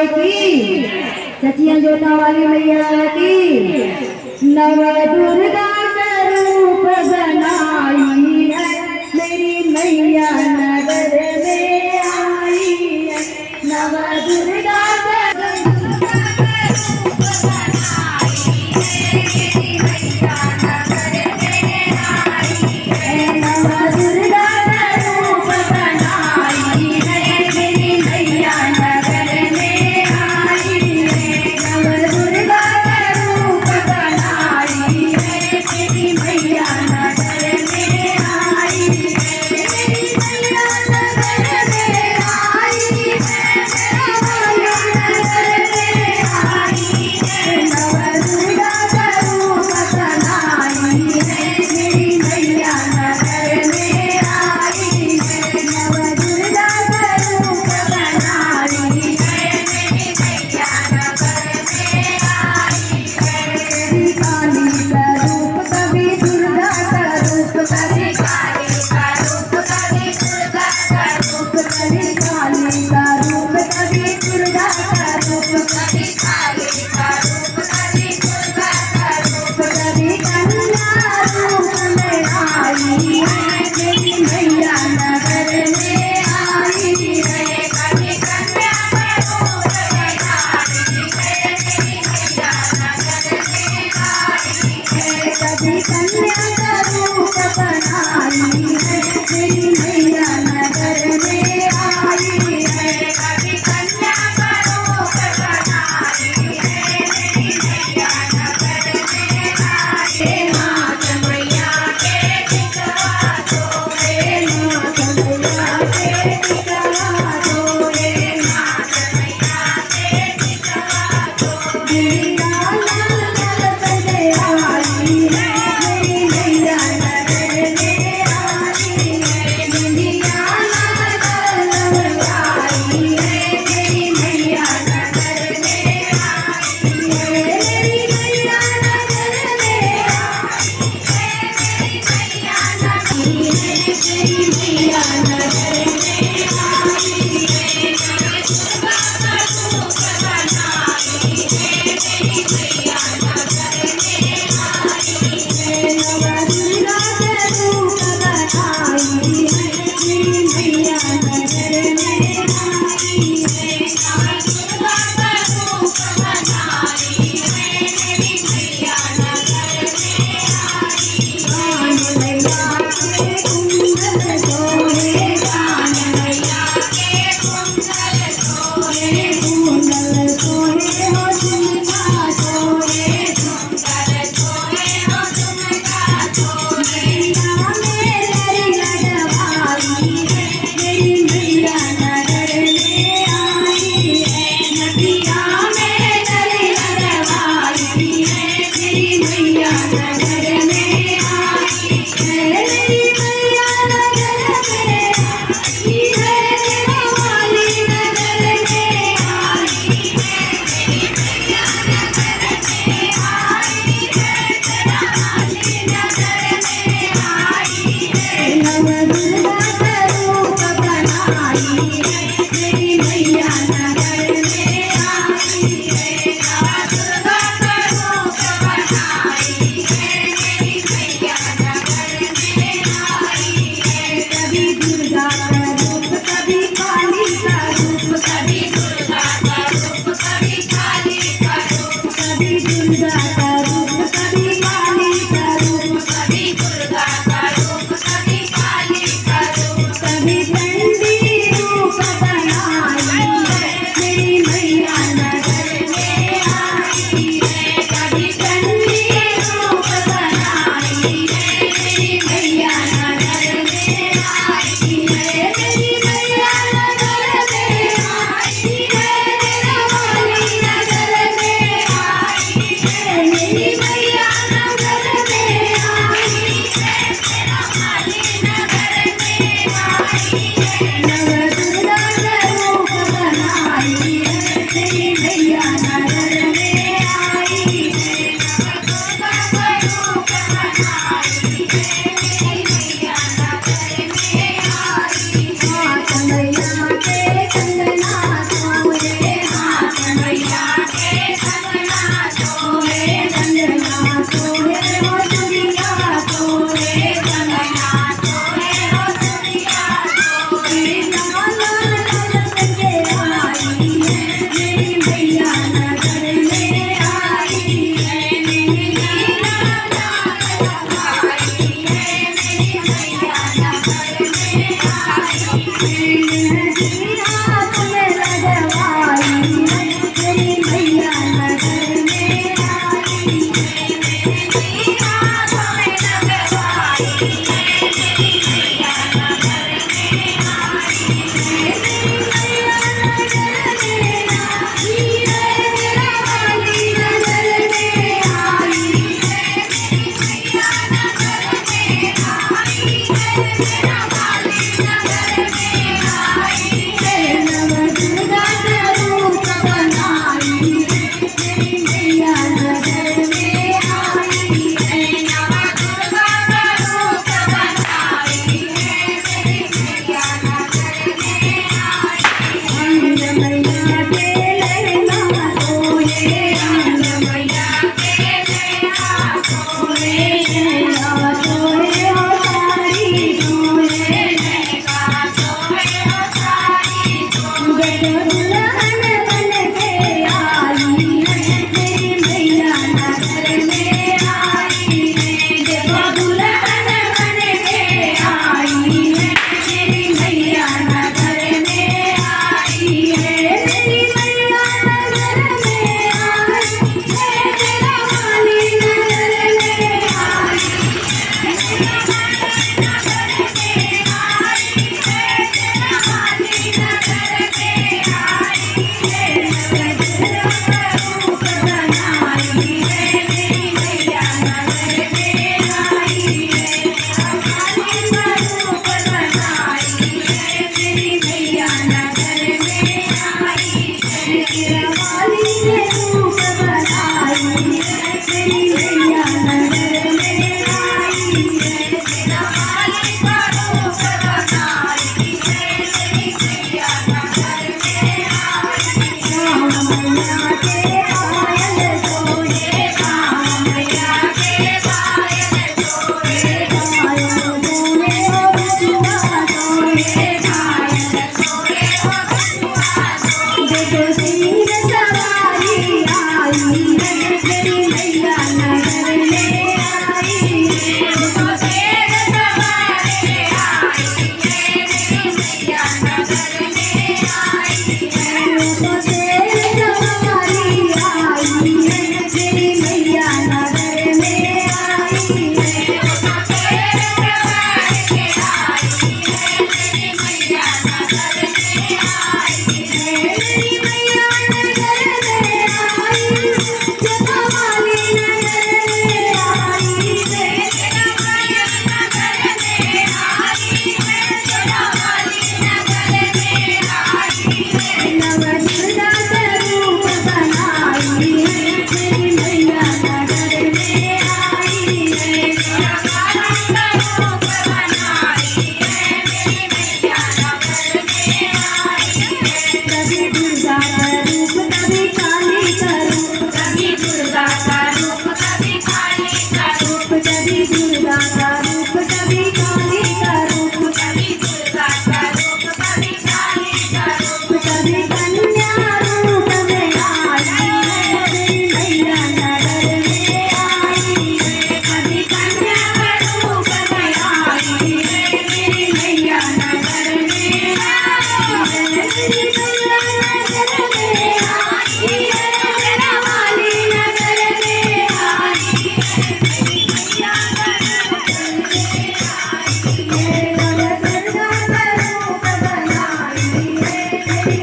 की, सचिया जोता वाली मैया की। नव दुर्गा का रूप बनाई है, मेरी मैया नगर में आई है। नव दुर्गा का रूप बनाई है, मेरी मैया नगर में आई है। नव दुर्गा का रूप बनाई है, मेरी मैया नगर में आई है। नव दुर्गा का रूप बनाई है, मेरी मैया नगर में आई है। मेरी मैया नगर में आई है, मेरा नगर में आई है। नव दुर्गा का रूप बनाई है, मेरी मैया नगर में आई है। नव दुर्गा का रूप बनाई है, मेरी मैया नगर में आई है। कभी काली का रूप, कभी दुर्गा का रूप, कभी काली का रूप, कभी दुर्गा का रूप, कभी काली का रूप, कभी दुर्गा का रूप, कभी काली का रूप, कभी दुर्गा का रूप, कभी कन्या रूप में आई है, मेरी मैया नगर में आई है। कभी कन्या का रूप बनाई है, मेरी मैया नगर में आई है। कभी कन्या का रूप बनाई है, मेरी मैया नगर में आई है। कभी कन्या का रूप बनाई है, मेरी मैया नगर में आई है। नाथ मैया के टिकवा दो रे, नाथ मैया के टिकवा दो रे, नाथ मैया के टिकवा दो। दिलिया लाल लाल बजे आई है, मेरी मैया नगर में आई है। दिलिया लाल लाल बजे आई है, मेरी मैया नगर में आई है। मेरी मैया नगर में आई है, मेरी मैया नगर में आई है, मेरी मैया नगर में आई है। दुर्गा का रूप बनाई है, मेरी मैया नगर में आई है। नव दुर्गा का रूप बनाई है, मेरी मैया नगर में आई है। नव दुर्गा का रूप बनाई है, मेरी मैया नगर में आई है। कान मैया के कुंडल सोहे, कान मैया के कुंडल सोहे, कुंडल सोहे हो झुमका सोहे, कुंडल सोहे हो झुमका सोहे। नैया में नरिया डबाई है, मेरी मैया नगर में आई है। नदिया में नरिया डबाई है, मेरी मैया नगर में आई है। मेरी मैया नगर में आई है, मेरा वाली नगर में आई है। मेरी मैया नगर में आई है, मेरा वाली नगर में आई है। नव दुर्गा का रूप बनाई है, मेरी मैया नगर में आई है। नव दुर्गा का रूप बनाई है, मेरी मैया नगर में आई है। कभी दुर्गा का रूप, कभी काली का रूप, कभी दुर्गा का रूप, कभी काली का रूप, कभी दुर्गा का रूप, कभी काली का रूप, कभी दुर्गा का रूप, कभी काली का रूप, कभी चंडी रूप बनाई है, मेरी मैया नगर में आई है। कभी चंडी रूप बनाई है, मेरी मैया नगर में आई है। मेरी मैया नगर में आई है, मेरा वाली नगर में आई है। मेरी मैया नगर में आई है, मेरा वाली नगर में आई है। नव दुर्गा का रूप बनाई है, मेरी मैया नगर में आई है। नव दुर्गा का रूप बनाई है, मेरी मैया नगर में आई है। हाथ मैया के कंगना सोहे, हाथ वाली ने रूप बनाई है तेरी मैया नगर में आई है तेरा वाली का रूप बनाई है तेरी मैया नगर में आई है मैया के पायल सोहे मैया के पायल सोहे पायल सोहे ओ बचुआ सोहे पायल सोहे ओ बचुआ देखो सिंह सवारी आई है तेरी मैया नगर में आई है देखो शेर सवारी आई है तेरी मैया नगर में आई है देखो शेर सवारी आई है तेरी मैया नगर में आई है देखो शेर सवारी आई है तेरी मैया नगर में आई है तेरी मैया नगर में आई जगह वाली नगर में आई है जगह वाली नगर में आई है जगह वाली नगर में आई है नव दुर्गा का रूप बनाई है तेरी मैया नगर में आई है तेरा काला का रूप बनाई है तेरी मैया नगर में आई है कभी दुर्गा का रूप कभी काली का रूप कभी दुर्गा का रूप कभी काली का रूप कभी दुर्गा का रूप कभी काली का रूप कभी दुर्गा का रूप कभी काली का रूप कभी कन्या रूप में आई है तेरी मैया नगर में आई है कभी कन्या का रूप में आई है तेरी मैया नगर में आई है तेरी मैया नगर में आई है तेरा वाली नगर में आई है तेरी मैया नगर में आई है नव दुर्गा का रूप बनाई है तेरी